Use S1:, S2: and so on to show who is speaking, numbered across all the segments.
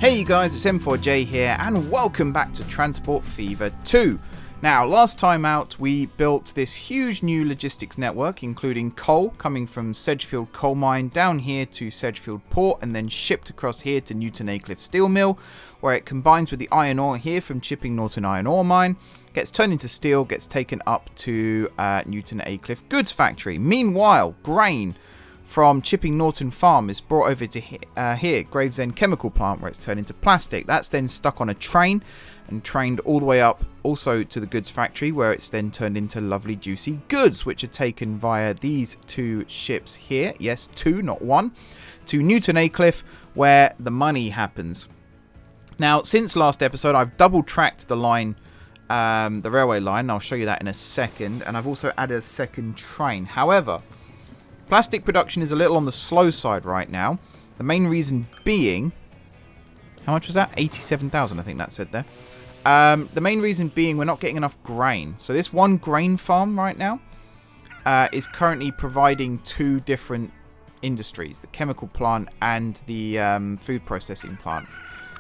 S1: Hey you guys, it's M4J here and welcome back to Transport Fever 2. Now, last time out we built this huge new logistics network including coal coming from Sedgefield coal mine down here to Sedgefield port and then shipped across here to Newton Aycliffe steel mill, where it combines with the iron ore here from Chipping Norton iron ore mine, gets turned into steel, gets taken up to Newton Aycliffe goods factory. Meanwhile, grain from Chipping Norton Farm is brought over to here, Gravesend Chemical Plant, where it's turned into plastic. That's then stuck on a train and trained all the way up also to the goods factory, where it's then turned into lovely juicy goods, which are taken via these two ships here. Yes, two, not one. To Newton Aycliffe, where the money happens. Now, since last episode, I've double-tracked the line, the railway line. I'll show you that in a second. And I've also added a second train. However, plastic production is a little on the slow side right now. The main reason being... How much was that? 87,000, I think that said there. The main reason being we're not getting enough grain. So this one grain farm right now is currently providing two different industries. The chemical plant and the food processing plant.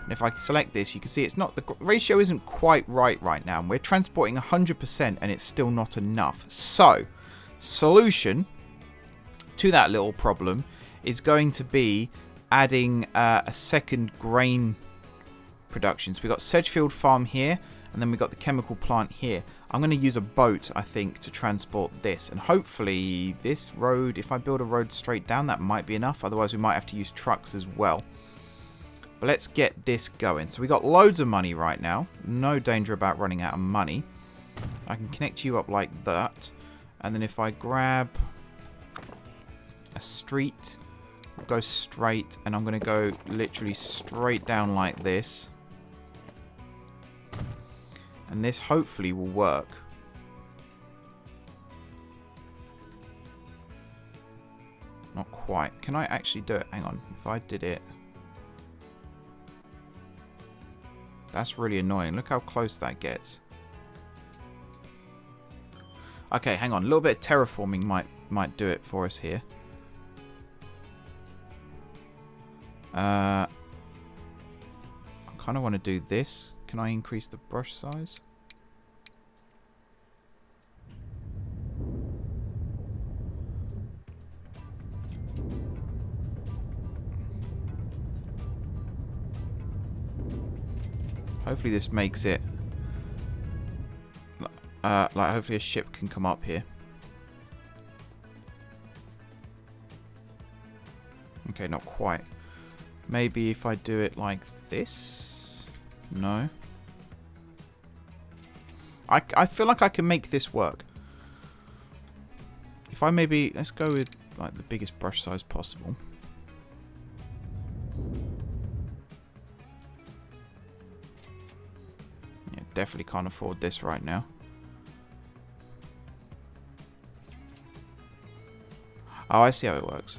S1: And if I select this, you can see it's not... The ratio isn't quite right now. We're transporting 100% and it's still not enough. So, solution to that little problem is going to be adding a second grain production. So we've got Sedgefield Farm here, and then we've got the chemical plant here. I'm going to use a boat, I think, to transport this. And hopefully this road, if I build a road straight down, that might be enough. Otherwise we might have to use trucks as well. But let's get this going. So we've got loads of money right now. No danger about running out of money. I can connect you up like that. And then if I grab a street, go straight, and I'm going to go literally straight down like this, and this hopefully will work. Not quite. Can I actually do it? Hang on. If I did it, that's really annoying. Look how close that gets. Okay, hang on. A little bit of terraforming might do it for us here. I kind of want to do this. Can I increase the brush size? Hopefully this makes it like hopefully a ship can come up here. Okay, not quite. Maybe if I do it like this? No. I feel like I can make this work. If I maybe... Let's go with like the biggest brush size possible. Yeah, definitely can't afford this right now. Oh, I see how it works.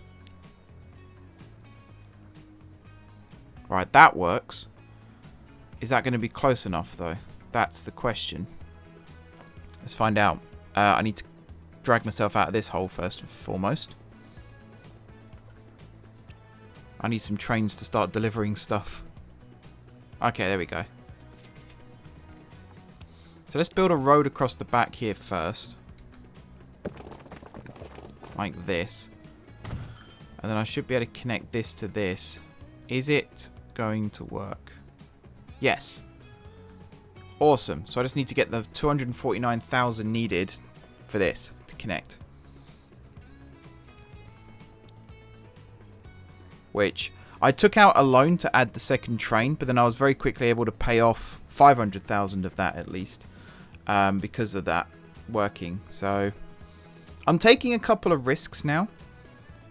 S1: Right, that works. Is that going to be close enough, though? That's the question. Let's find out. I need to drag myself out of this hole first and foremost. I need some trains to start delivering stuff. Okay, there we go. So let's build a road across the back here first. Like this. And then I should be able to connect this to this. Is it going to work? Yes. Awesome. So I just need to get the 249,000 needed for this to connect. Which I took out a loan to add the second train, but then I was very quickly able to pay off 500,000 of that at least because of that working. So I'm taking a couple of risks now.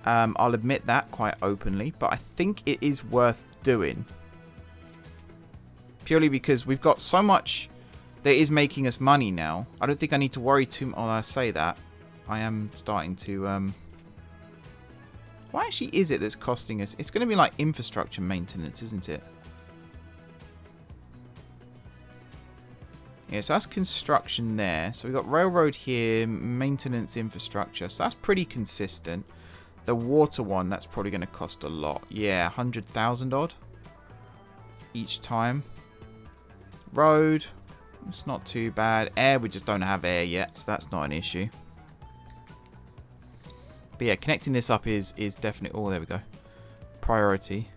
S1: I'll admit that quite openly, but I think it is worth doing. Purely because we've got so much that is making us money now. I don't think I need to worry too much. I say that. I am starting to... What actually is it that's costing us? It's going to be like infrastructure maintenance, isn't it? Yeah, so that's construction there. So we've got railroad here, maintenance infrastructure. So that's pretty consistent. The water one, that's probably going to cost a lot. Yeah, 100,000 odd. each time. Road, it's not too bad. Air, we just don't have air yet, so that's not an issue. But yeah, connecting this up is definitely... Oh, there we go. Priority.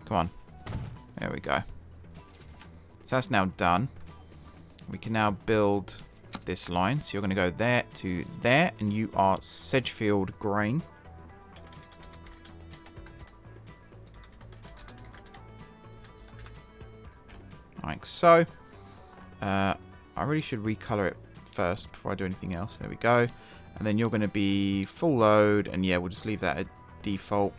S1: Come on. There we go. So that's now done. We can now build this line. So you're going to go there to there, and you are Sedgefield Grain. Like so. I really should recolor it first before I do anything else. There we go. And then you're going to be full load, and yeah, we'll just leave that at default.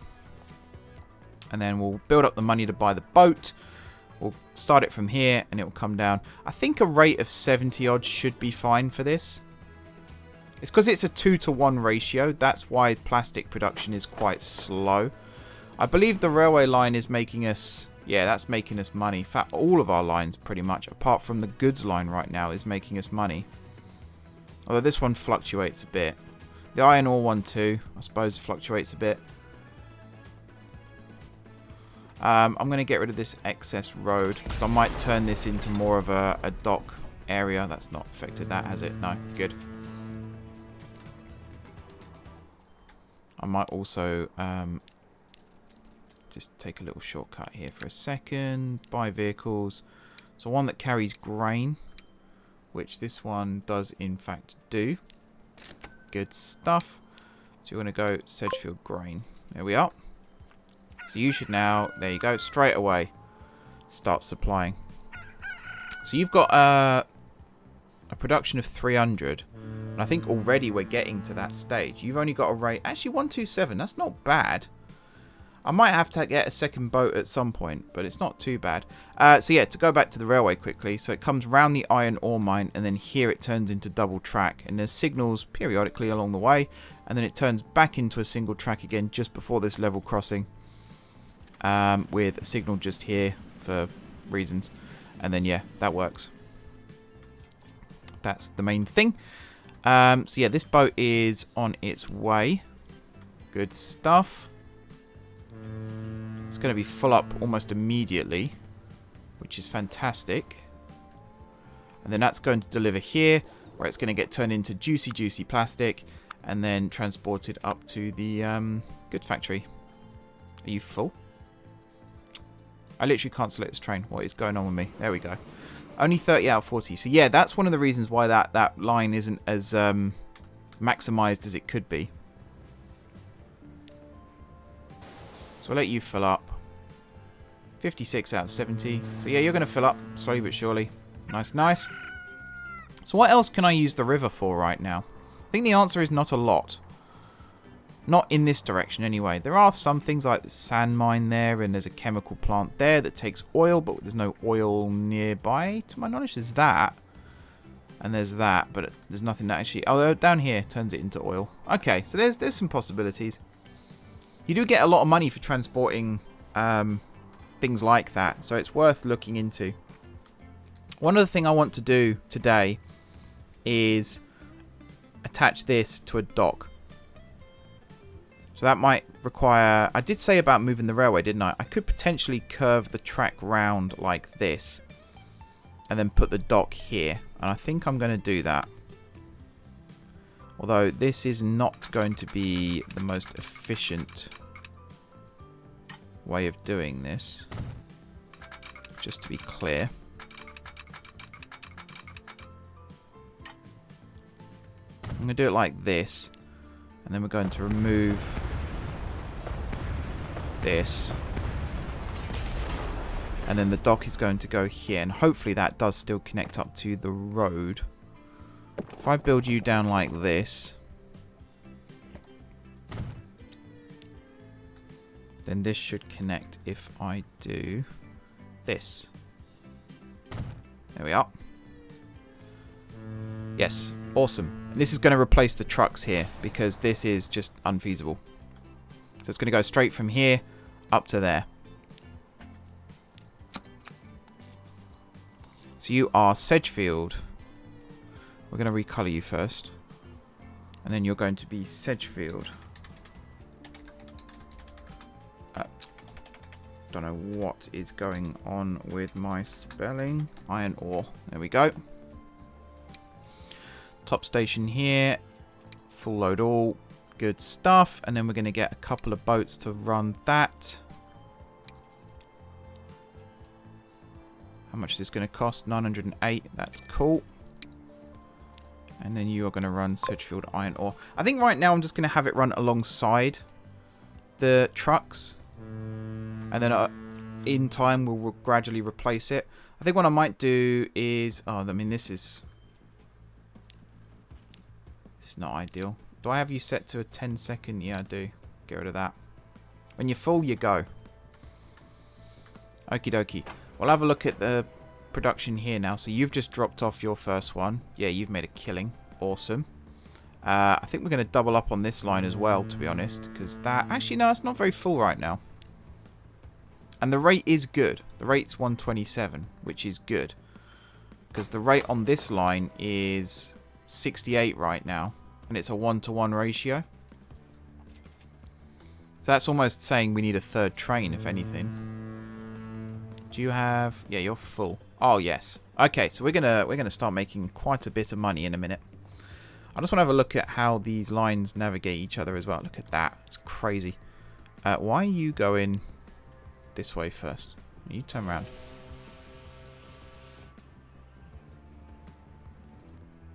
S1: And then we'll build up the money to buy the boat. We'll start it from here, and it will come down. I think a rate of 70 odd should be fine for this. It's because it's a 2-to-1 ratio. That's why plastic production is quite slow. I believe the railway line is making us... Yeah, that's making us money. In fact, all of our lines pretty much, apart from the goods line right now, is making us money. Although this one fluctuates a bit. The iron ore one too, I suppose, fluctuates a bit. I'm going to get rid of this excess road, because I might turn this into more of a dock area. That's not affected that, has it? No, good. I might also just take a little shortcut here for a second. Buy vehicles. So one that carries grain, which this one does in fact do. Good stuff. So you're going to go Sedgefield Grain. There we are. So you should now, there you go, straight away start supplying. So you've got a production of 300. And I think already we're getting to that stage. You've only got a rate, actually 127, that's not bad. I might have to get a second boat at some point, but it's not too bad. So yeah, to go back to the railway quickly. So it comes round the iron ore mine, and then here it turns into double track. And there's signals periodically along the way. And then it turns back into a single track again just before this level crossing. With a signal just here for reasons. And then yeah, that works. That's the main thing. So yeah, this boat is on its way. Good stuff. It's going to be full up almost immediately, which is fantastic. And then that's going to deliver here, where it's going to get turned into juicy, juicy plastic, and then transported up to the good factory. Are you full? I literally can't select this train. What is going on with me? There we go. Only 30 out of 40. So yeah, that's one of the reasons why that line isn't as maximized as it could be. So I'll let you fill up. 56 out of 70. So yeah, you're going to fill up slowly but surely. Nice, nice. So what else can I use the river for right now? I think the answer is not a lot. Not in this direction anyway. There are some things like the sand mine there, and there's a chemical plant there that takes oil, but there's no oil nearby. To my knowledge, there's that. And there's that, but there's nothing that actually... Although down here turns it into oil. Okay, so there's some possibilities. You do get a lot of money for transporting things like that, so it's worth looking into. One other thing I want to do today is attach this to a dock. So that might require... I did say about moving the railway, didn't I? I could potentially curve the track round like this and then put the dock here. And I think I'm going to do that. Although this is not going to be the most efficient way of doing this. Just to be clear. I'm going to do it like this. And then we're going to remove this. And then the dock is going to go here. And hopefully that does still connect up to the road. If I build you down like this, then this should connect if I do this. There we are. Yes, awesome. And this is going to replace the trucks here because this is just unfeasible. So it's going to go straight from here up to there. So you are Sedgefield. We're going to recolor you first. And then you're going to be Sedgefield. Don't know what is going on with my spelling. Iron ore. There we go. Top station here. Full load all. Good stuff. And then we're going to get a couple of boats to run that. How much is this going to cost? 908. That's cool. And then you are going to run Sedgefield iron ore. I think right now I'm just going to have it run alongside the trucks. And then in time we'll gradually replace it. I think what I might do is... Oh, I mean, this is not ideal. Do I have you set to a 10-second? Yeah, I do. Get rid of that. When you're full, you go. Okie dokie. We'll have a look at the production here now. So you've just dropped off your first one. Yeah, you've made a killing. Awesome. I think we're going to double up on this line as well, to be honest. Because that... Actually, no, it's not very full right now. And the rate is good. The rate's 127, which is good. Because the rate on this line is 68 right now. And it's a 1-to-1 ratio. So that's almost saying we need a third train, if anything. Do you have... Yeah, you're full. Oh, yes. Okay, so we're gonna start making quite a bit of money in a minute. I just want to have a look at how these lines navigate each other as well. Look at that. It's crazy. Why are you going this way first? You turn around.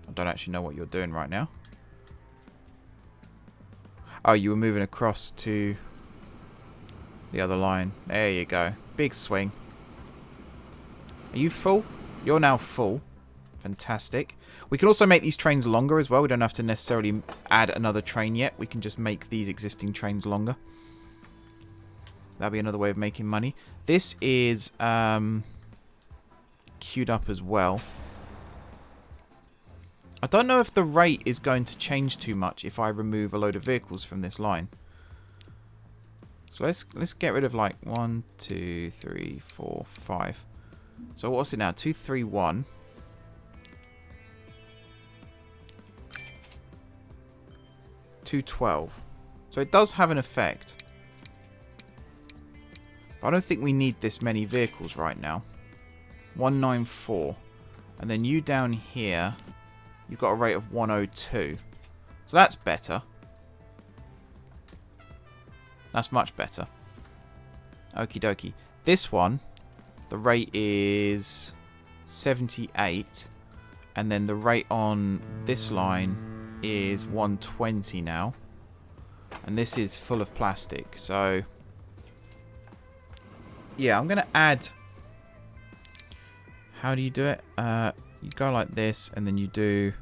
S1: I don't actually know what you're doing right now. Oh, you were moving across to the other line. There you go. Big swing. Are you full? You're now full. Fantastic. We can also make these trains longer as well. We don't have to necessarily add another train yet. We can just make these existing trains longer. That'll be another way of making money. This is queued up as well. I don't know if the rate is going to change too much if I remove a load of vehicles from this line. So let's get rid of like 1, 2, 3, 4, 5. So what's it now? 2, 3, 1. 212. So it does have an effect. But I don't think we need this many vehicles right now. 194. And then you down here, you've got a rate of 102. So that's better. That's much better. Okie dokie. This one, the rate is 78. And then the rate on this line is 120 now. And this is full of plastic. So, yeah, I'm going to add... How do you do it? You go like this, and then you do...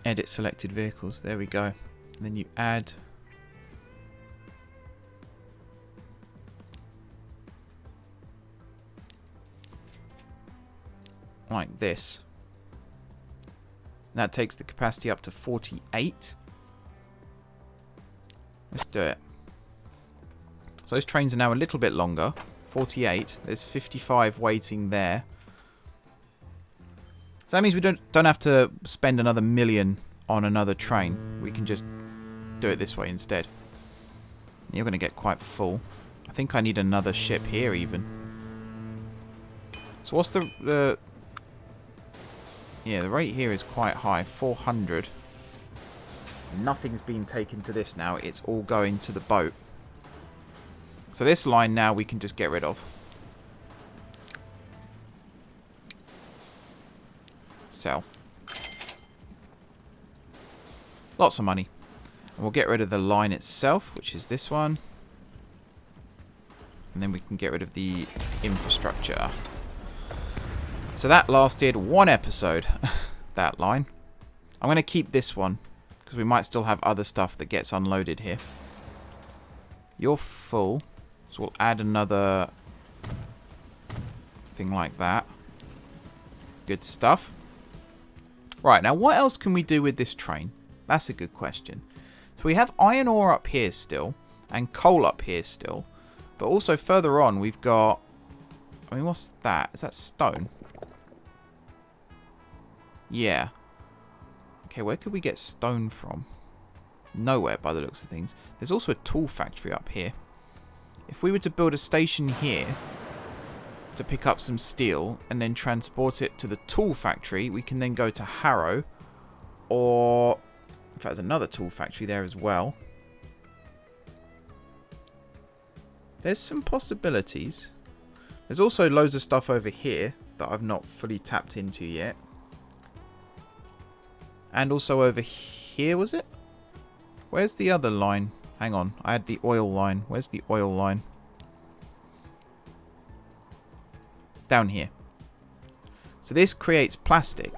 S1: Edit selected vehicles. There we go. And then you add... like this. That takes the capacity up to 48. Let's do it. So those trains are now a little bit longer. 48. There's 55 waiting there. So that means we don't have to spend another million on another train. We can just do it this way instead. You're going to get quite full. I think I need another ship here even. So what's the yeah, the rate here is quite high, 400. Nothing's been taken to this now, it's all going to the boat. So this line now we can just get rid of. Sell. Lots of money. And we'll get rid of the line itself, which is this one. And then we can get rid of the infrastructure. So that lasted one episode, that line. I'm going to keep this one, because we might still have other stuff that gets unloaded here. You're full, so we'll add another thing like that. Good stuff. Right, now what else can we do with this train? That's a good question. So we have iron ore up here still, and coal up here still. But also further on, we've got... I mean, what's that? Is that stone? Yeah. Okay, where could we get stone from? Nowhere by the looks of things. There's also a tool factory up here. if we were to build a station here to pick up some steel and then transport it to the tool factory, we can then go to Harrow, or in fact there's another tool factory there as well. There's some possibilities. There's also loads of stuff over here that I've not fully tapped into yet. And also over here, was it? Where's the other line? Hang on, I had the oil line. Where's the oil line? Down here. So this creates plastic.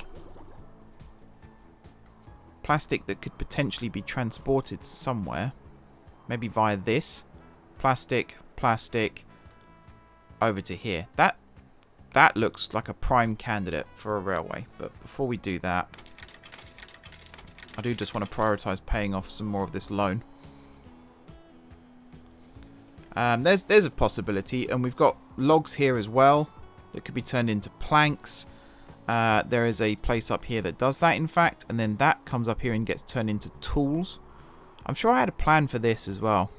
S1: Plastic that could potentially be transported somewhere. Maybe via this. Plastic, plastic, over to here. That looks like a prime candidate for a railway. But before we do that, I do just want to prioritise paying off some more of this loan. There's a possibility, and we've got logs here as well that could be turned into planks. There is a place up here that does that, in fact, and then that comes up here and gets turned into tools. I'm sure I had a plan for this as well.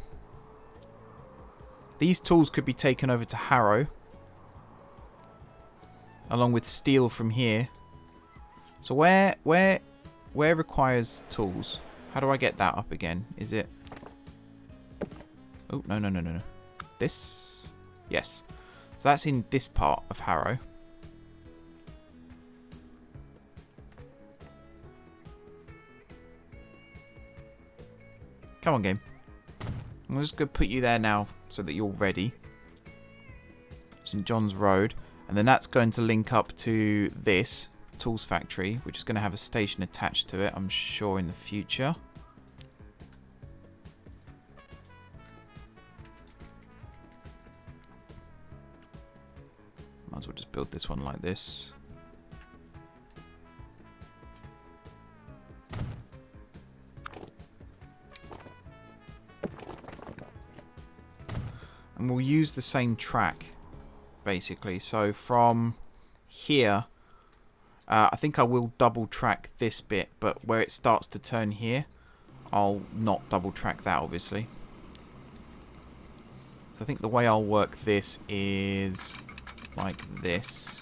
S1: These tools could be taken over to Harrow, along with steel from here. So where requires tools? How do I get that up again? Is it... Oh, no. This? Yes. So that's in this part of Harrow. Come on, game. I'm just going to put you there now so that you're ready. St. John's Road. And then that's going to link up to this tools factory, which is going to have a station attached to it, I'm sure, in the future. Might as well just build this one like this. And we'll use the same track, basically. So from here, I think I will double track this bit, but where it starts to turn here, I'll not double track that, obviously. So I think the way I'll work this is like this,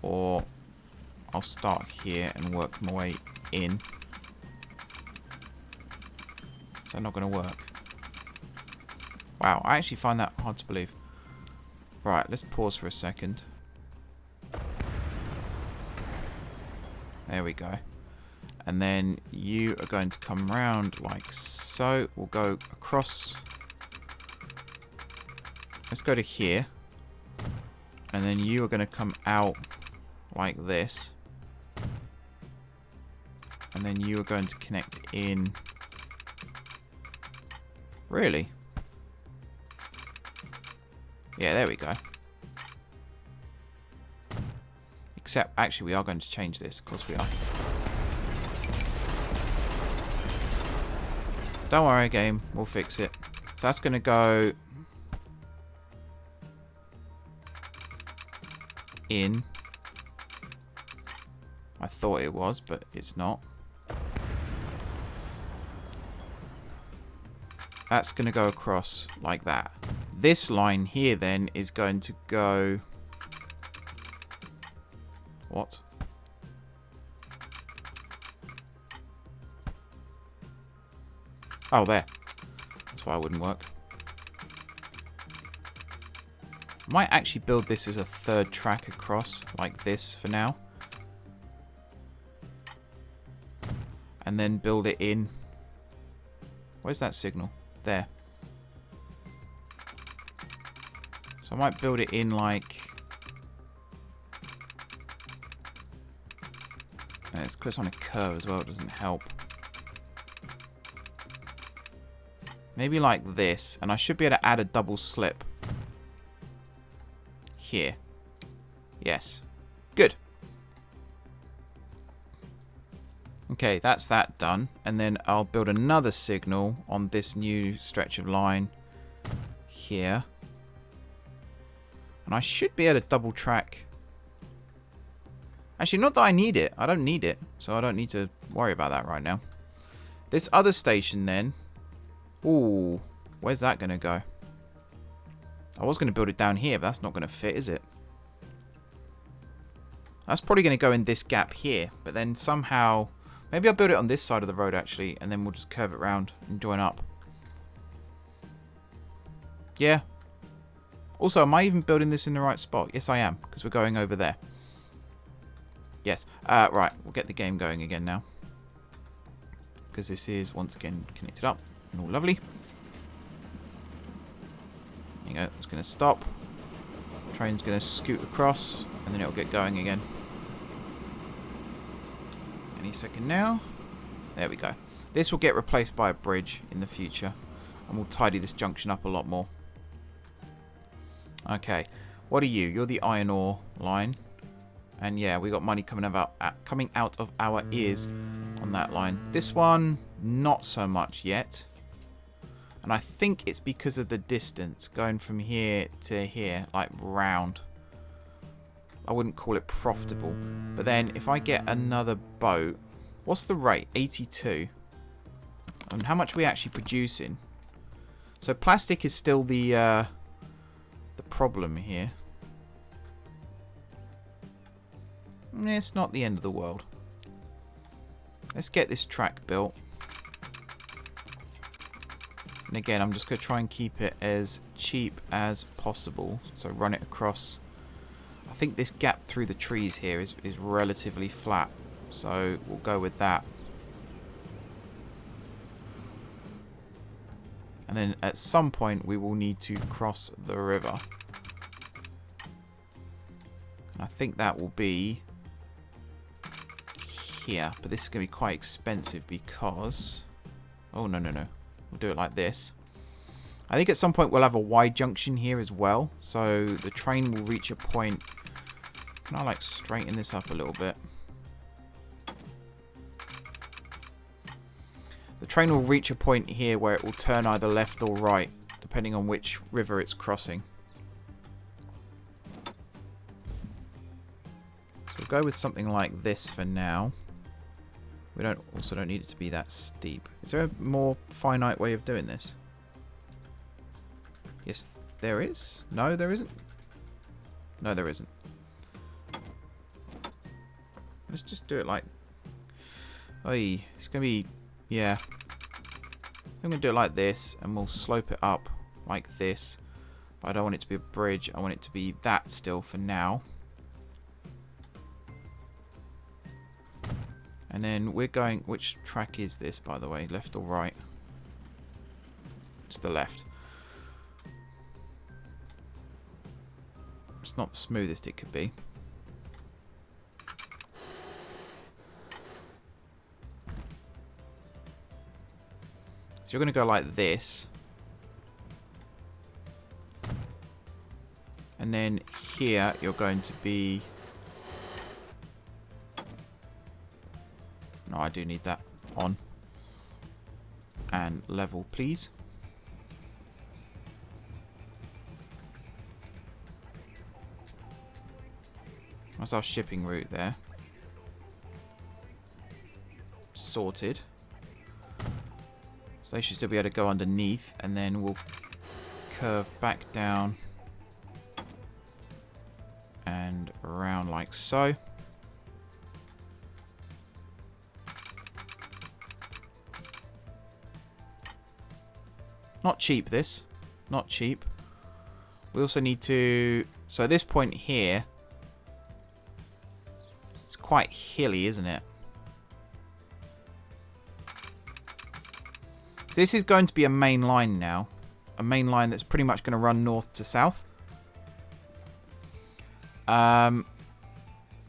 S1: or I'll start here and work my way in. Is that not going to work? Wow, I actually find that hard to believe. Right, let's pause for a second. There we go. And then you are going to come round like so. We'll go across. Let's go to here. And then you are going to come out like this. And then you are going to connect in. Really? Yeah, there we go. Except, actually, we are going to change this. Of course we are. Don't worry, game. We'll fix it. So that's going to go in. I thought it was, but it's not. That's going to go across like that. This line here then is going to go... What? Oh, there. That's why it wouldn't work. I might actually build this as a third track across, like this for now. And then build it in. Where's that signal? There. So I might build it in like... It's because it's on a curve as well, it doesn't help. Maybe like this, and I should be able to add a double slip. Here. Yes. Good. Okay, that's that done. And then I'll build another signal on this new stretch of line here. And I should be able to double track. Actually, not that I need it. I don't need it. So I don't need to worry about that right now. This other station then. Ooh, where's that going to go? I was going to build it down here, but that's not going to fit, is it? That's probably going to go in this gap here, but then somehow... Maybe I'll build it on this side of the road, actually, and then we'll just curve it around and join up. Yeah. Also, am I even building this in the right spot? Yes, I am, because we're going over there. Yes. Right, we'll get the game going again now. Because this is, once again, connected up. And all lovely. There you go, it's going to stop. Train's going to scoot across, and then it'll get going again. Any second now. There we go. This will get replaced by a bridge in the future. And we'll tidy this junction up a lot more. Okay. What are you? You're the iron ore line. And yeah, we got money coming out of our ears on that line. This one, not so much yet. And I think it's because of the distance. Going from here to here, like round. I wouldn't call it profitable. But then if I get another boat, what's the rate? 82. And how much are we actually producing? So plastic is still the problem here. It's not the end of the world. Let's get this track built. And again, I'm just going to try and keep it as cheap as possible. So run it across. I think this gap through the trees here is relatively flat. So we'll go with that. And then at some point we will need to cross the river. And I think that will be here. But this is going to be quite expensive because... Oh, no. We'll do it like this. I think at some point we'll have a Y junction here as well. So the train will reach a point... Can I like straighten this up a little bit? The train will reach a point here where it will turn either left or right, depending on which river it's crossing. So we'll go with something like this for now. We also don't need it to be that steep. Is there a more finite way of doing this? Yes, there is. No, there isn't. No, there isn't. Let's just do it like... Oy, it's going to be... Yeah. I'm going to do it like this, and we'll slope it up like this. But I don't want it to be a bridge. I want it to be that still for now. And then we're going... Which track is this, by the way? Left or right? It's the left. It's not the smoothest it could be. So you're going to go like this. And then here you're going to be... No, I do need that on. And level, please. That's our shipping route there. Sorted. So they should still be able to go underneath, and then we'll curve back down and around like so. Not cheap, this. Not cheap. We also need to... So this point here... It's quite hilly, isn't it? So this is going to be a main line now. A main line that's pretty much going to run north to south. So I'm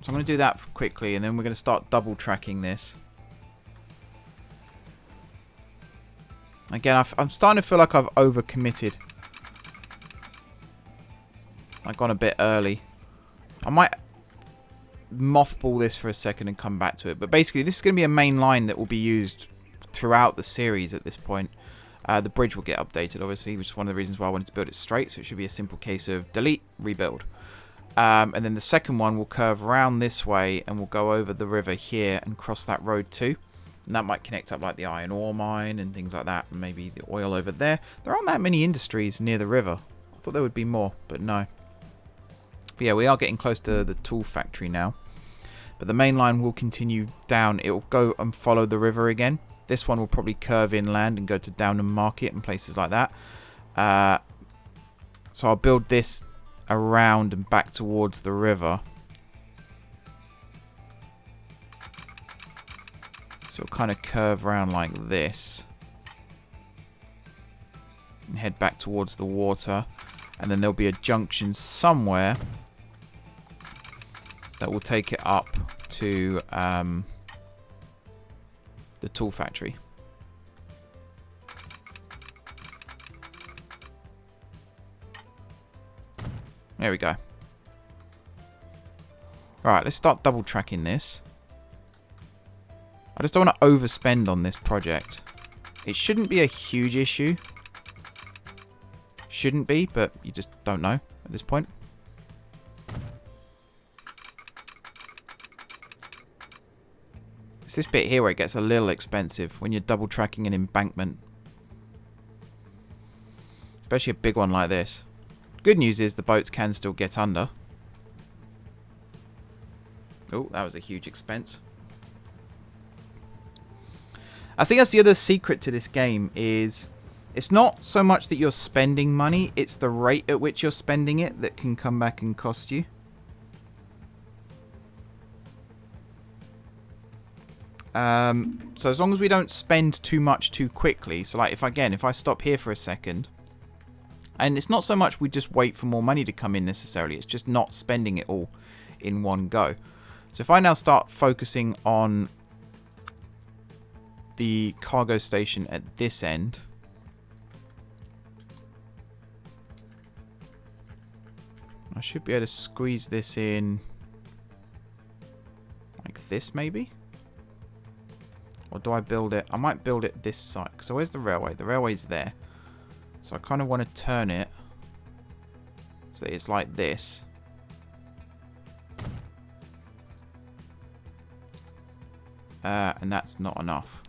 S1: going to do that quickly, and then we're going to start double tracking this. Again, I'm starting to feel like I've overcommitted. I've gone a bit early. I might mothball this for a second and come back to it. But basically, this is going to be a main line that will be used throughout the series at this point. The bridge will get updated, obviously, which is one of the reasons why I wanted to build it straight. So it should be a simple case of delete, rebuild. And then the second one will curve around this way and we'll go over the river here and cross that road too. And that might connect up like the iron ore mine and things like that. And maybe the oil over there. There aren't that many industries near the river. Thought there would be more, but no. But yeah, we are getting close to the tool factory now. But the main line will continue down. It will go and follow the river again. This one will probably curve inland and go to Downham Market and places like that. So I'll build this around and back towards the river. So it'll kind of curve around like this. And head back towards the water. And then there'll be a junction somewhere that will take it up to the tool factory. There we go. Alright, let's start double tracking this. I just don't want to overspend on this project. It shouldn't be a huge issue. Shouldn't be, but you just don't know at this point. It's this bit here where it gets a little expensive when you're double tracking an embankment. Especially a big one like this. Good news is the boats can still get under. Oh, that was a huge expense. I think that's the other secret to this game is it's not so much that you're spending money, it's the rate at which you're spending it that can come back and cost you. So as long as we don't spend too much too quickly, so like if I stop here for a second, and it's not so much we just wait for more money to come in necessarily, it's just not spending it all in one go. So if I now start focusing on the cargo station at this end, I should be able to squeeze this in like this maybe? Or do I build it? I might build it this side. So where's the railway? The railway's there. So I kind of want to turn it so that it's like this. And that's not enough.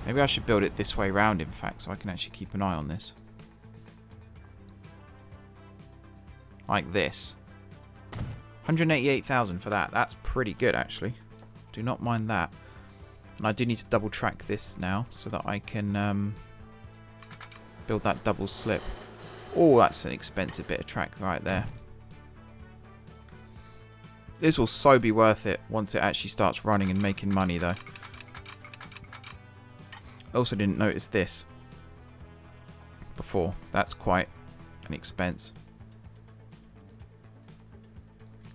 S1: Maybe I should build it this way round, in fact, so I can actually keep an eye on this. Like this. 188,000 for that. That's pretty good, actually. Do not mind that. And I do need to double track this now so that I can build that double slip. Oh, that's an expensive bit of track right there. This will so be worth it once it actually starts running and making money, though. I also didn't notice this before. That's quite an expense.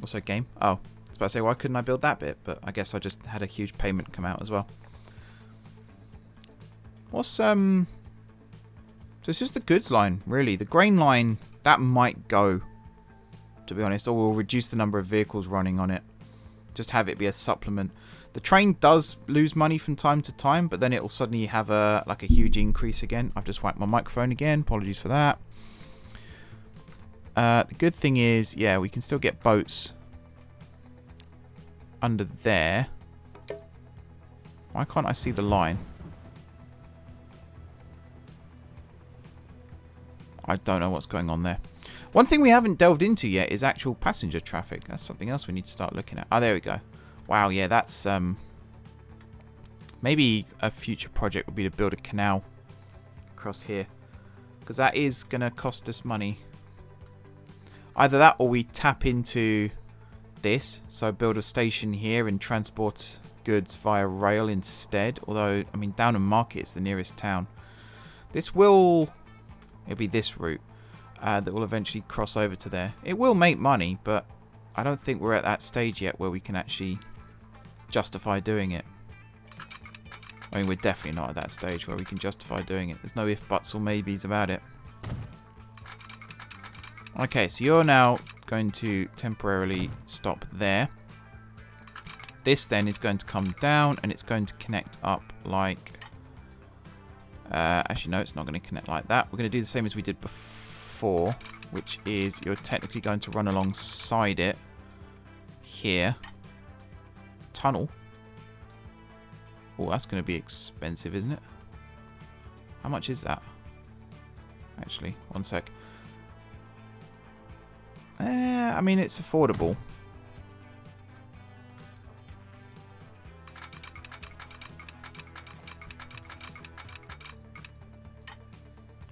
S1: Also game. Oh, I was about to say, why couldn't I build that bit? But I guess I just had a huge payment come out as well. What's, So it's just the goods line, really. The grain line, that might go, to be honest. Or we'll reduce the number of vehicles running on it. Just have it be a supplement. The train does lose money from time to time, but then it'll suddenly have a huge increase again. I've just whacked my microphone again. Apologies for that. The good thing is, yeah, we can still get boats under there. Why can't I see the line? I don't know what's going on there. One thing we haven't delved into yet is actual passenger traffic. That's something else we need to start looking at. Oh, there we go. Wow, yeah, that's maybe a future project would be to build a canal across here, because that is going to cost us money. Either that or we tap into this, so build a station here and transport goods via rail instead. Although, I mean, Downham Market is the nearest town. It'll be this route that will eventually cross over to there. It will make money, but I don't think we're at that stage yet where we can actually justify doing it. I mean, we're definitely not at that stage where we can justify doing it. There's no if, buts, or maybes about it. Okay, so you're now going to temporarily stop there. This then is going to come down and it's going to connect up like... actually, no, it's not going to connect like that. We're going to do the same as we did before, which is you're technically going to run alongside it here. Tunnel. Oh, that's going to be expensive, isn't it? How much is that? actually. One sec. I mean, it's affordable.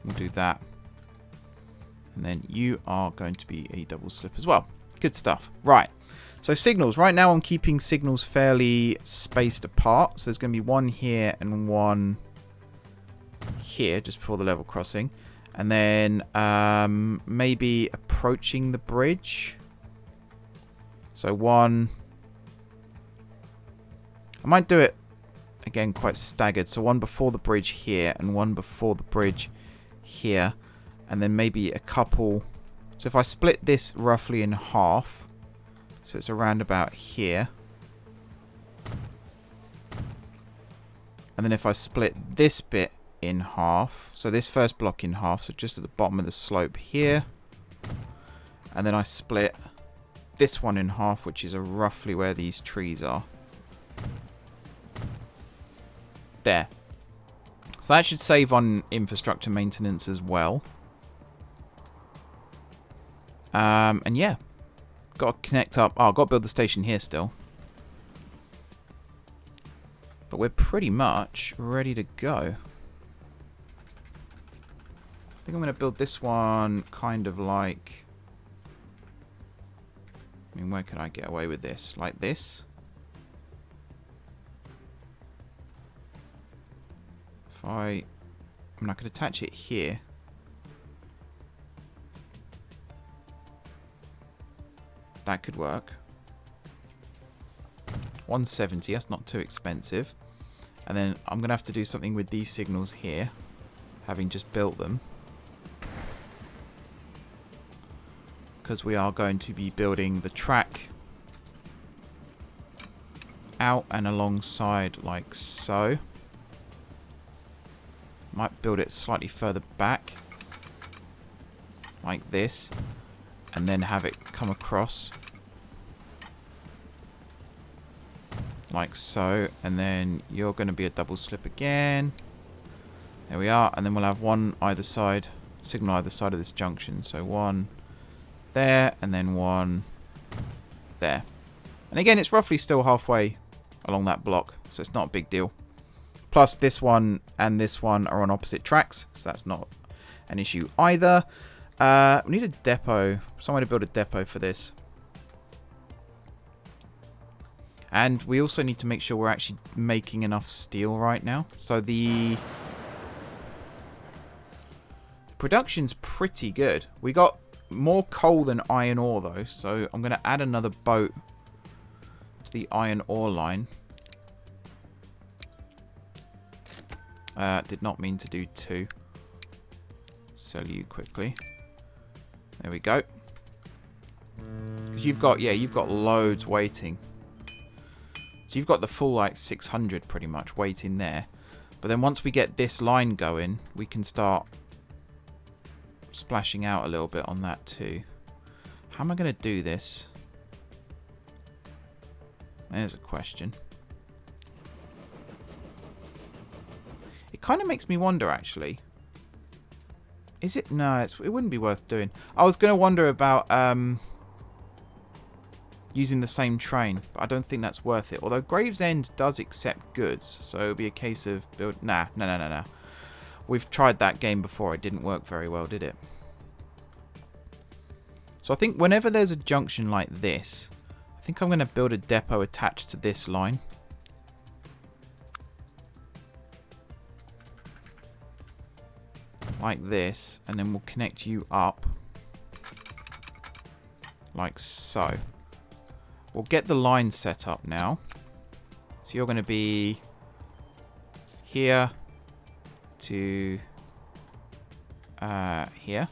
S1: We'll do that. And then you are going to be a double slip as well. Good stuff. Right. So signals. Right now I'm keeping signals fairly spaced apart. So there's going to be one here and one here just before the level crossing. And then maybe approaching the bridge. So one. I might do it again quite staggered. So one before the bridge here and one before the bridge here. And then maybe a couple. So if I split this roughly in half. So it's around about here. And then if I split this bit in half. So this first block in half. So just at the bottom of the slope here. And then I split this one in half, which is roughly where these trees are. There. So that should save on infrastructure maintenance as well. And yeah. Got to connect up. Oh, I've got to build the station here still. But we're pretty much ready to go. I think I'm going to build this one kind of like... I mean, where could I get away with this? Like this? If I mean, I could attach it here. That could work. 170, that's not too expensive. And then I'm going to have to do something with these signals here, having just built them. Because we are going to be building the track out and alongside like so. Might build it slightly further back. Like this. And then have it come across. Like so. And then you're going to be a double slip again. There we are. And then we'll have one either side. Signal either side of this junction. So one there. And then one there. And again, it's roughly still halfway along that block. So it's not a big deal. Plus this one and this one are on opposite tracks. So that's not an issue either. We need a depot. Somewhere to build a depot for this. And we also need to make sure we're actually making enough steel right now. So the production's pretty good. We got more coal than iron ore though. So I'm going to add another boat to the iron ore line. Did not mean to do two. Sell you quickly. There we go. Because you've got, yeah, you've got loads waiting. So you've got the full like 600 pretty much waiting there. But then once we get this line going, we can start splashing out a little bit on that too. How am I going to do this? There's a question. It kind of makes me wonder actually. Is it? No, it wouldn't be worth doing. I was going to wonder about using the same train, but I don't think that's worth it. Although Gravesend does accept goods, so it'll be a case of build. Nah. We've tried that game before. It didn't work very well, did it? So I think whenever there's a junction like this, I think I'm going to build a depot attached to this line. Like this, and then we'll connect you up like so. We'll get the line set up now. So you're going to be here to here,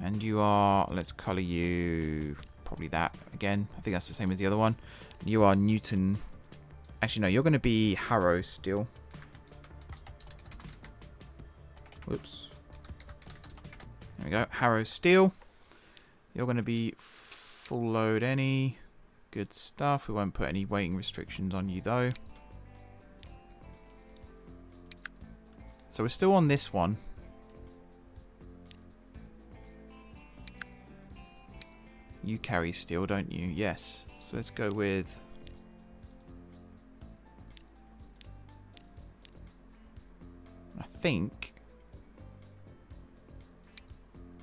S1: and you are, let's color you probably that again. I think that's the same as the other one. You are Newton. Actually no, you're going to be Harrow Steel. Whoops. There we go. Harrow Steel. You're going to be full load any. Good stuff. We won't put any weighting restrictions on you though. So we're still on this one. You carry steel, don't you? Yes. So let's go with... I think...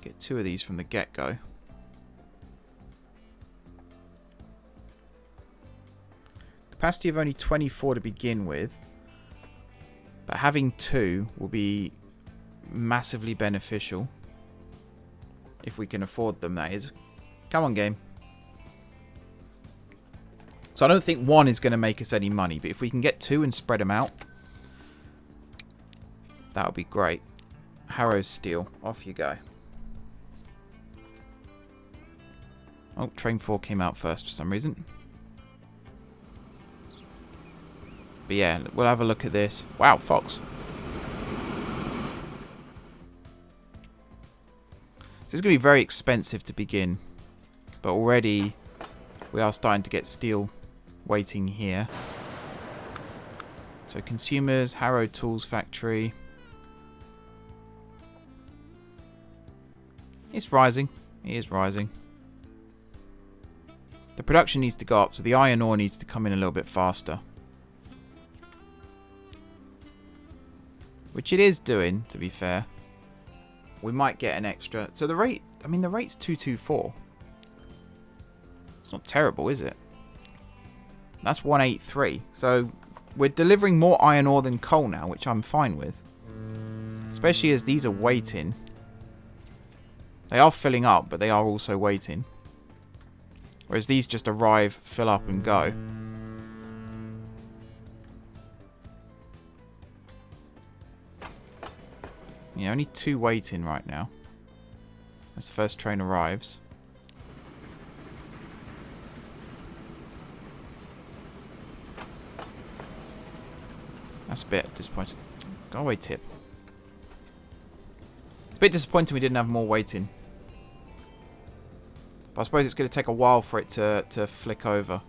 S1: Get 2 of these from the get-go. Capacity of only 24 to begin with. But having 2 will be massively beneficial. If we can afford them, that is. Come on, game. So I don't think 1 is going to make us any money. But if we can get 2 and spread them out, that would be great. Harrow steel. Off you go. Oh, train 4 came out first for some reason. But yeah, we'll have a look at this. Wow, Fox. This is going to be very expensive to begin. But already we are starting to get steel waiting here. So consumers, Harrow Tools Factory. It's rising. It is rising. The production needs to go up, so the iron ore needs to come in a little bit faster. Which it is doing, to be fair. We might get an extra. So the rate, I mean, the rate's 224. It's not terrible, is it? That's 183. So we're delivering more iron ore than coal now, which I'm fine with. Especially as these are waiting. They are filling up, but they are also waiting. Whereas these just arrive, fill up, and go. Yeah, only 2 waiting right now. As the first train arrives. That's a bit disappointing. Go away, Tip. It's a bit disappointing we didn't have more waiting. But I suppose it's going to take a while for it to flick over.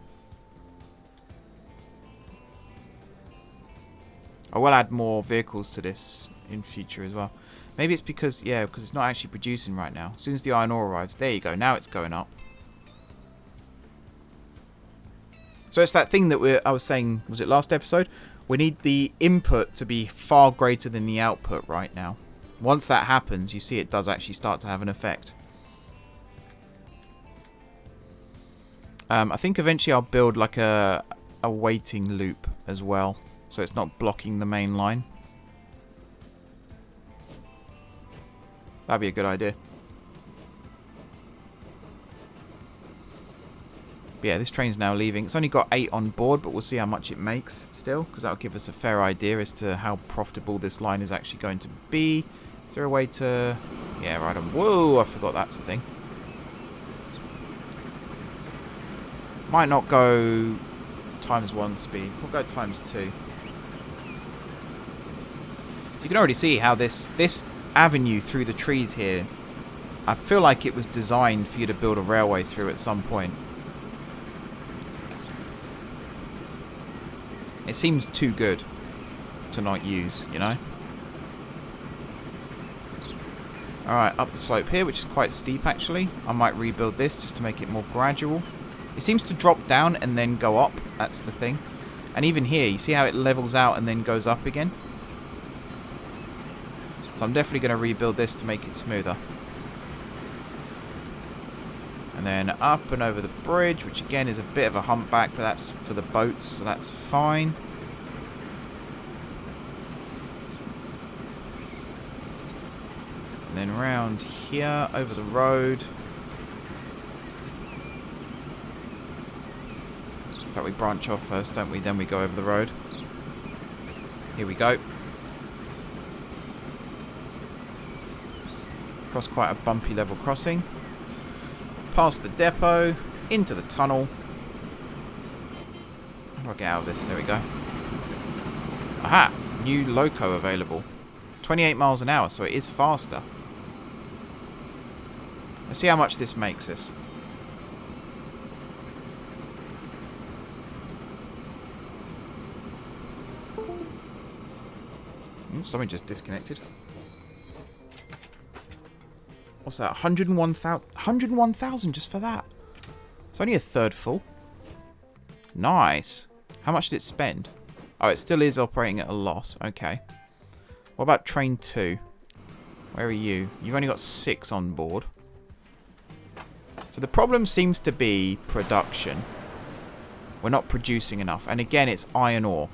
S1: I will add more vehicles to this in future as well. Maybe it's because, yeah, because it's not actually producing right now. As soon as the iron ore arrives, there you go. Now it's going up. So it's that thing that I was saying, was it last episode? We need the input to be far greater than the output right now. Once that happens, you see it does actually start to have an effect. I think eventually I'll build like a waiting loop as well. So it's not blocking the main line. That'd be a good idea. But yeah, this train's now leaving. It's only got 8 on board, but we'll see how much it makes still, because that'll give us a fair idea as to how profitable this line is actually going to be. Is there a way to... Yeah, right on. Whoa, I forgot that's the thing. Might not go ×1 speed. We'll go ×2. So you can already see how this avenue through the trees here, I feel like it was designed for you to build a railway through at some point. It seems too good to not use, you know? Alright, up the slope here, which is quite steep actually. I might rebuild this just to make it more gradual. It seems to drop down and then go up. That's the thing. And even here, you see how it levels out and then goes up again? So I'm definitely going to rebuild this to make it smoother. And then up and over the bridge, which again is a bit of a humpback, but that's for the boats, so that's fine. And then round here, over the road. But we branch off first, don't we? Then we go over the road. Here we go. Across quite a bumpy level crossing. Past the depot, into the tunnel. How do I get out of this? There we go. Aha! New loco available. 28 miles an hour, so it is faster. Let's see how much this makes us. Something just disconnected. What's that? 101,000 just for that. It's only a third full. Nice. How much did it spend? Oh, it still is operating at a loss. Okay. What about train 2? Where are you? You've only got 6 on board. So the problem seems to be production. We're not producing enough. And again, it's iron ore.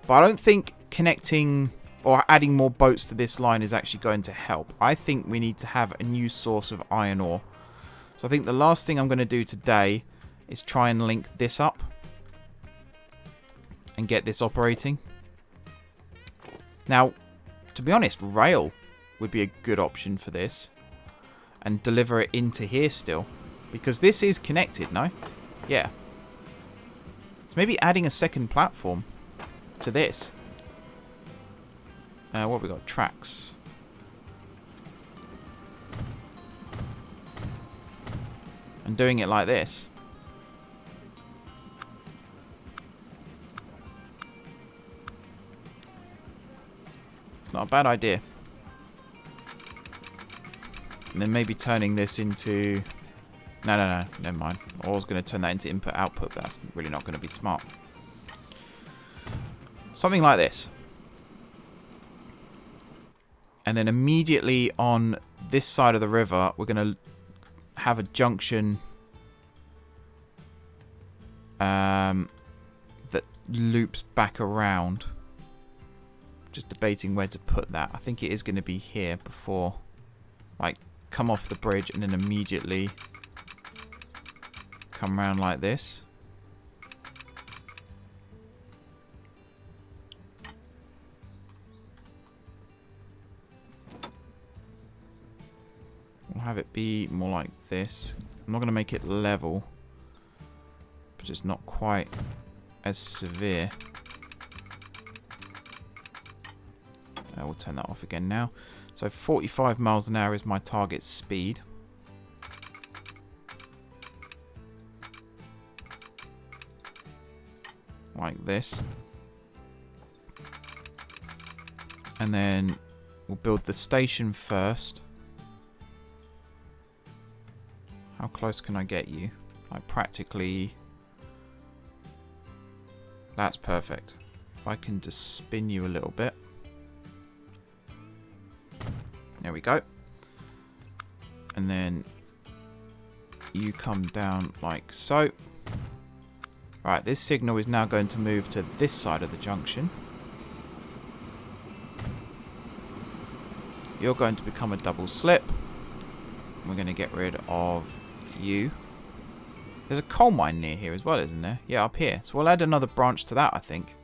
S1: But I don't think connecting or adding more boats to this line is actually going to help. I think we need to have a new source of iron ore. So I think the last thing I'm going to do today is try and link this up and get this operating. Now, to be honest, rail would be a good option for this and deliver it into here still, because this is connected, no? Yeah. So maybe adding a second platform to this. What have we got? Tracks. And doing it like this. It's not a bad idea. And then maybe turning this into... No, never mind. I was going to turn that into input-output, but that's really not going to be smart. Something like this. And then immediately on this side of the river, we're going to have a junction that loops back around. Just debating where to put that. I think it is going to be here before, like, come off the bridge and then immediately come around like this. We'll have it be more like this. I'm not going to make it level, but it's not quite as severe. We'll turn that off again now. So 45 miles an hour is my target speed. Like this. And then we'll build the station first. How close can I get you? Like practically... That's perfect. If I can just spin you a little bit. There we go. And then you come down like so. Right, this signal is now going to move to this side of the junction. You're going to become a double slip. We're going to get rid of you. There's a coal mine near here as well, isn't there? Yeah, up here. So we'll add another branch to that, I think.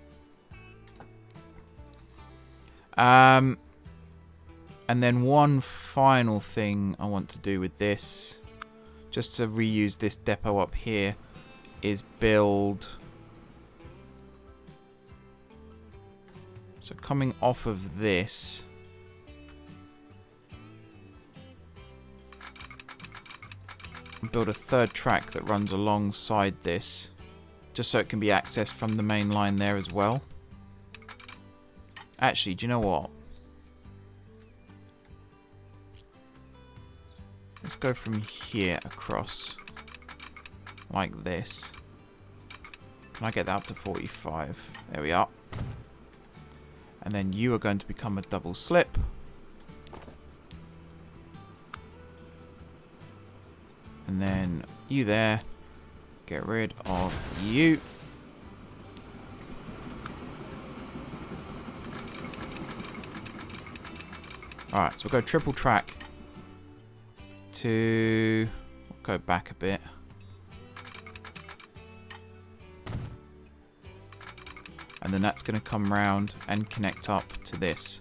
S1: And then one final thing I want to do with this, just to reuse this depot up here, is build... So coming off of this... build a third track that runs alongside this, just so it can be accessed from the main line there as well. Actually, do you know what? Let's go from here across like this. Can I get that up to 45? There we are. And then you are going to become a double slip. And then you there. Get rid of you. Alright, so we'll go triple track to... We'll go back a bit. And then that's going to come round and connect up to this.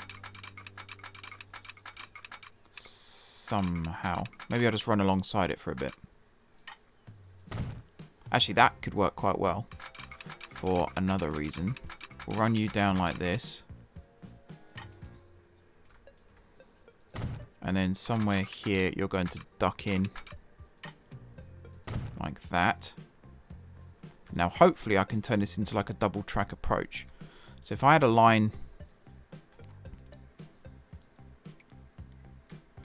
S1: Somehow. Maybe I'll just run alongside it for a bit. Actually, that could work quite well for another reason. We'll run you down like this. And then somewhere here, you're going to duck in like that. Now, hopefully, I can turn this into like a double track approach. So if I had a line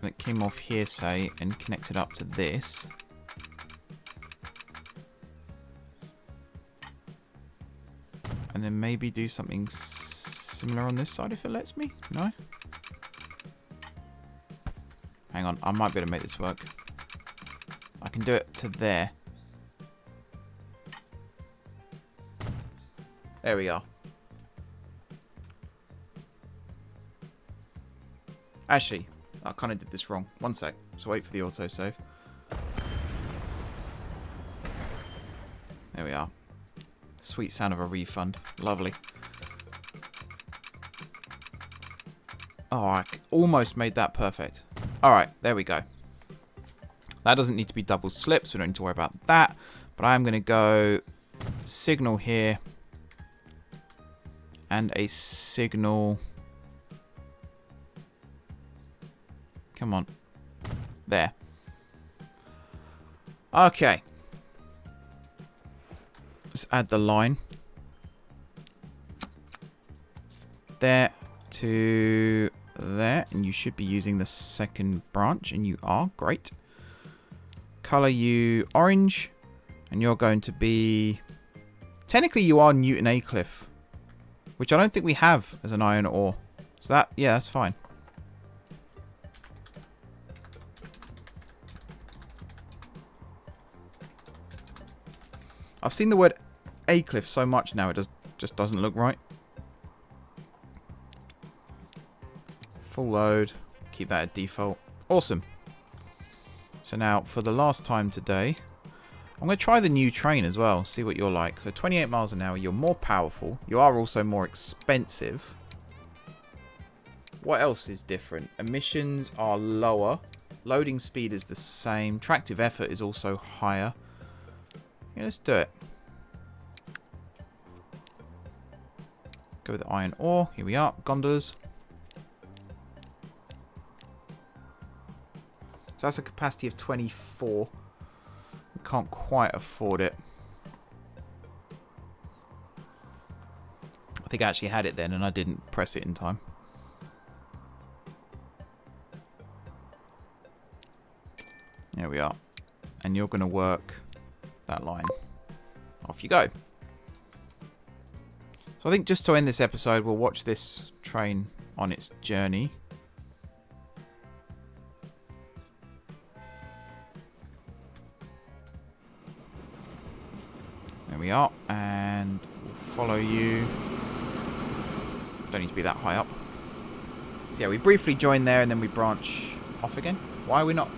S1: that came off here, say, and connected up to this. And then maybe do something similar on this side if it lets me. No? Hang on, I might be able to make this work. I can do it to there. There we are. Actually, I kind of did this wrong. One sec. So wait for the autosave. There we are. Sweet sound of a refund. Lovely. Oh, I almost made that perfect. Alright, there we go. That doesn't need to be double slipped, so we don't need to worry about that. But I am going to go signal here. And a signal. Come on. There. Okay. Let's add the line. There to there. And you should be using the second branch. And you are. Great. Color you orange. And you're going to be... Technically you are Newton Aycliffe. Which I don't think we have as an iron ore. So that, yeah, that's fine. I've seen the word Aycliffe so much now, it just doesn't look right. Full load. Keep that at default. Awesome. So now, for the last time today, I'm going to try the new train as well, see what you're like. So 28 miles an hour, you're more powerful. You are also more expensive. What else is different? Emissions are lower. Loading speed is the same. Tractive effort is also higher. Yeah, let's do it. Go with the iron ore. Here we are. Gondolas. So that's a capacity of 24. We can't quite afford it. I think I actually had it then and I didn't press it in time. There we are. And you're going to work that line. Off you go. So I think just to end this episode, we'll watch this train on its journey. There we are. And we'll follow you. Don't need to be that high up. So yeah, we briefly join there and then we branch off again. Why are we not?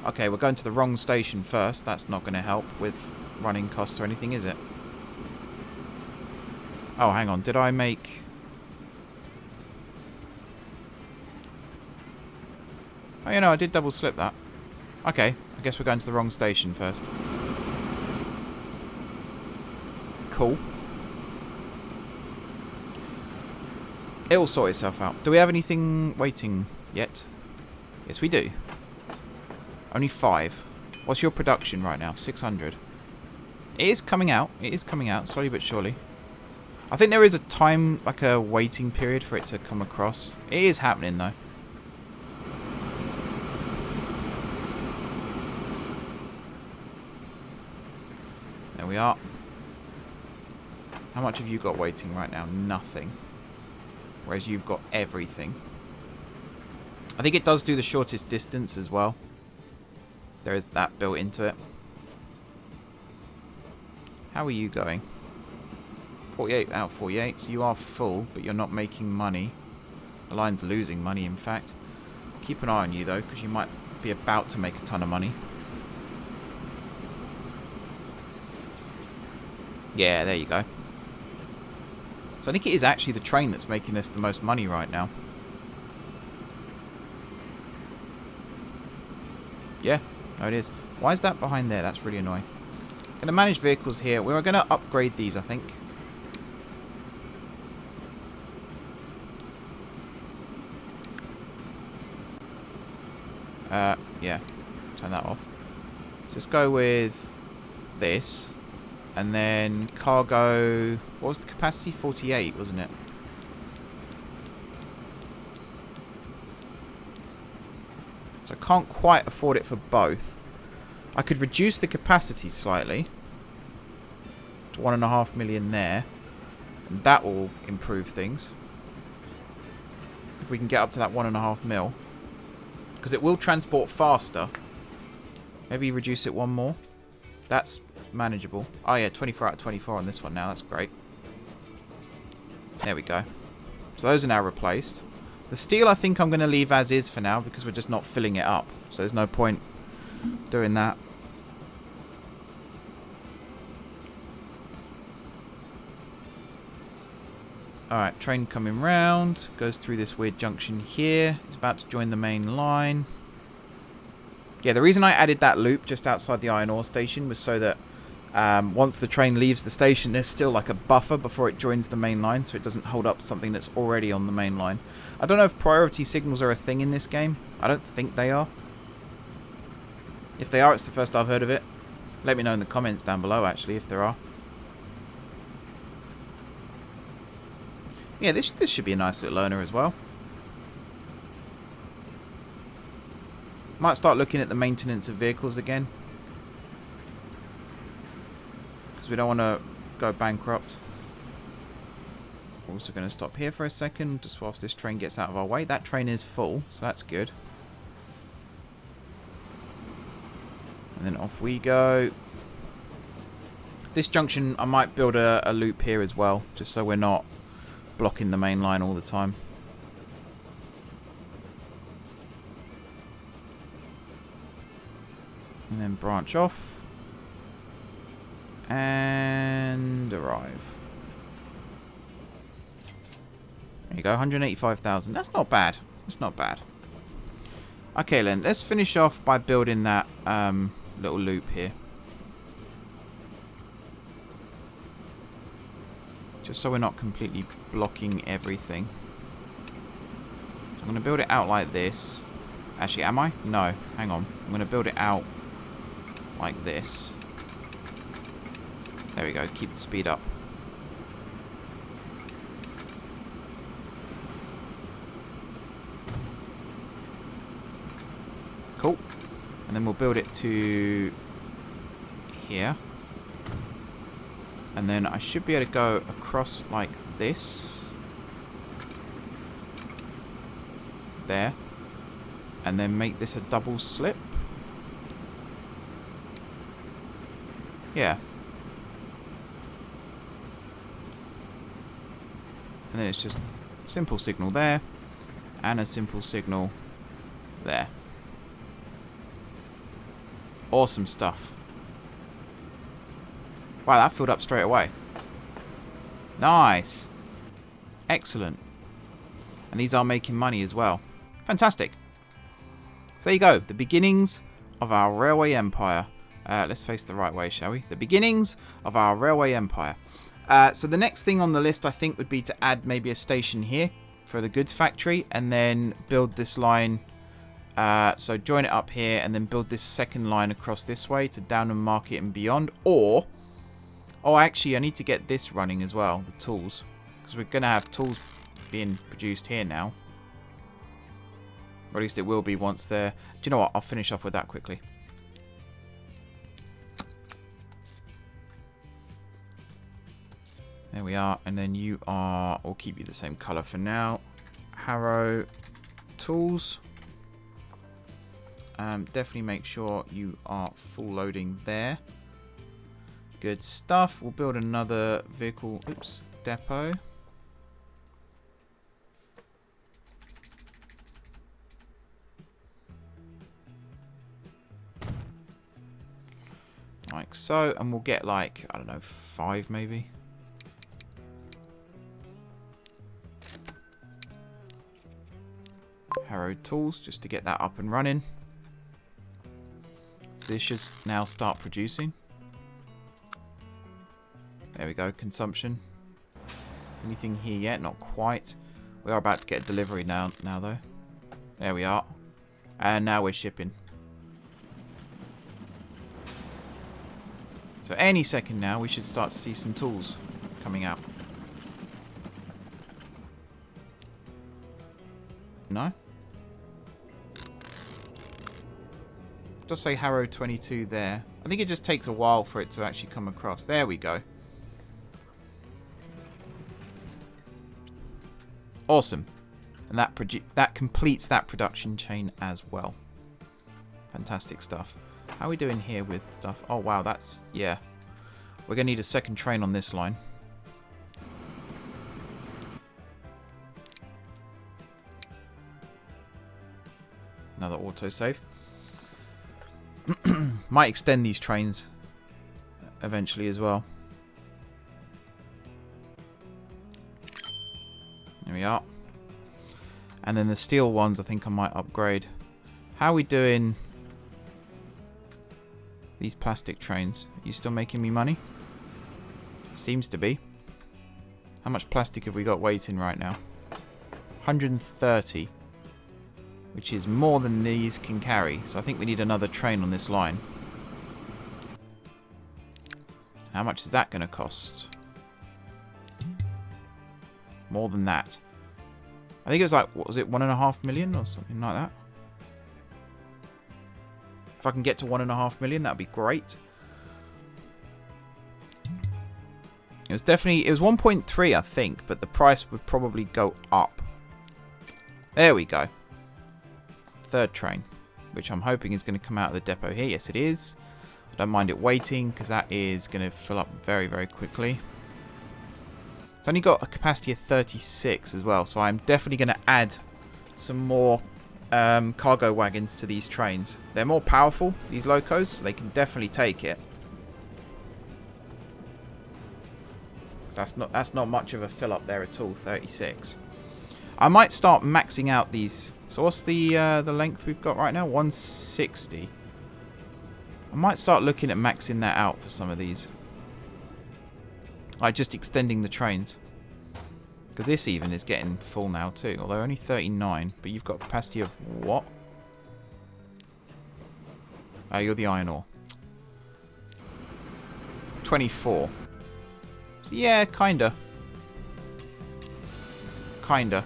S1: Okay, we're going to the wrong station first. That's not going to help with running costs or anything, is it? Oh, hang on. Did I make... Oh, you know, I did double slip that. Okay, I guess we're going to the wrong station first. Cool. It will sort itself out. Do we have anything waiting yet? Yes, we do. Only 5. What's your production right now? 600. It is coming out. It is coming out, slowly but surely. I think there is a time, like a waiting period for it to come across. It is happening, though. There we are. How much have you got waiting right now? Nothing. Whereas you've got everything. I think it does do the shortest distance as well. There is that built into it. How are you going? 48 out of 48. So you are full, but you're not making money. The line's losing money, in fact. Keep an eye on you, though, because you might be about to make a ton of money. Yeah, there you go. So I think it is actually the train that's making us the most money right now. Yeah. No, it is. Why is that behind there? That's really annoying. Going to manage vehicles here. We're going to upgrade these, I think. Yeah. Turn that off. So let's go with this. And then cargo... What was the capacity? 48, wasn't it? So I can't quite afford it for both. I could reduce the capacity slightly. to 1.5 million there. And that will improve things. If we can get up to that 1.5 mil. Because it will transport faster. Maybe reduce it one more. That's manageable. Oh yeah, 24 out of 24 on this one now. That's great. There we go. So those are now replaced. The steel I think I'm going to leave as is for now because we're just not filling it up. So there's no point doing that. Alright, train coming round. Goes through this weird junction here. It's about to join the main line. Yeah, the reason I added that loop just outside the iron ore station was so that once the train leaves the station, there's still like a buffer before it joins the main line, so it doesn't hold up something that's already on the main line. I don't know if priority signals are a thing in this game. I don't think they are. If they are, it's the first I've heard of it. Let me know in the comments down below, actually, if there are. Yeah, this should be a nice little learner as well. Might start looking at the maintenance of vehicles again. Because we don't want to go bankrupt. We're also going to stop here for a second, just whilst this train gets out of our way. That train is full, so that's good. And then off we go. This junction, I might build a loop here as well, just so we're not blocking the main line all the time. And then branch off. And arrive. There you go, 185,000. That's not bad. That's not bad. Okay, then, let's finish off by building that little loop here. Just so we're not completely blocking everything. So I'm going to build it out like this. Actually, am I? No, hang on. I'm going to build it out like this. There we go, keep the speed up. Cool. And then we'll build it to here. And then I should be able to go across like this. There. And then make this a double slip. Yeah. And then it's just simple signal there. And a simple signal there. Awesome stuff. Wow, that filled up straight away. Nice. Excellent. And these are making money as well. Fantastic. So there you go. The beginnings of our railway empire. Let's face the right way, shall we? The beginnings of our railway empire. So the next thing on the list, I think, would be to add maybe a station here for the goods factory. And then build this line. So join it up here and then build this second line across this way to Downham Market and beyond. Or... oh, actually, I need to get this running as well, the tools. Because we're going to have tools being produced here now. Or at least it will be once they're... do you know what? I'll finish off with that quickly. There we are. And then you are... we'll keep you the same colour for now. Harrow tools. Definitely make sure you are full loading there. Good stuff. We'll build another vehicle, oops, depot. Like so, and we'll get like, I don't know, 5 maybe. Harrow tools, just to get that up and running. So this should now start producing. There we go, consumption. Anything here yet? Not quite. We are about to get a delivery now though. There we are. And now we're shipping. So any second now we should start to see some tools coming out. No? Just say Harrow 22 there. I think it just takes a while for it to actually come across. There we go. Awesome. And that completes that production chain as well. Fantastic stuff. How are we doing here with stuff? Oh, wow, that's... yeah. We're going to need a second train on this line. Another autosave. Might extend these trains eventually as well. There we are. And then the steel ones I think I might upgrade. How are we doing these plastic trains? Are you still making me money? Seems to be. How much plastic have we got waiting right now? 130. Which is more than these can carry. So I think we need another train on this line. How much is that going to cost? More than that. I think it was like, what was it, 1.5 million or something like that? If I can get to 1.5 million, that'd be great. It was definitely, it was 1.3 I think, but the price would probably go up. There we go. Third train, which I'm hoping is going to come out of the depot here. Yes, it is. I don't mind it waiting because that is going to fill up very, very quickly. It's only got a capacity of 36 as well, so I'm definitely going to add some more cargo wagons to these trains. They're more powerful, these locos, so they can definitely take it. That's not much of a fill up there at all. 36. I might start maxing out these. So what's the length we've got right now? 160. I might start looking at maxing that out for some of these. Like just extending the trains. Because this even is getting full now too. Although only 39. But you've got a capacity of what? Oh, you're the iron ore. 24. So yeah, kinda. Kinda.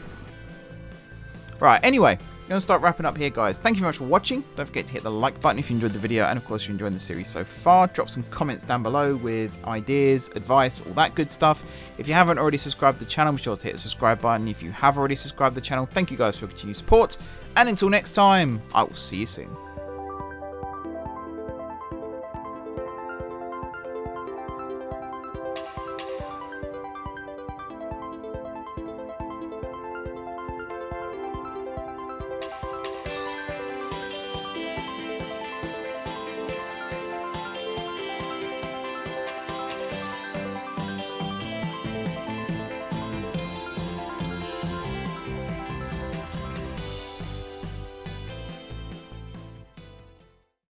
S1: Right, anyway, I'm going to start wrapping up here, guys. Thank you very much for watching. Don't forget to hit the like button if you enjoyed the video, and of course, if you're enjoying the series so far. Drop some comments down below with ideas, advice, all that good stuff. If you haven't already subscribed to the channel, be sure to hit the subscribe button. If you have already subscribed to the channel, thank you guys for your continued support. And until next time, I will see you soon.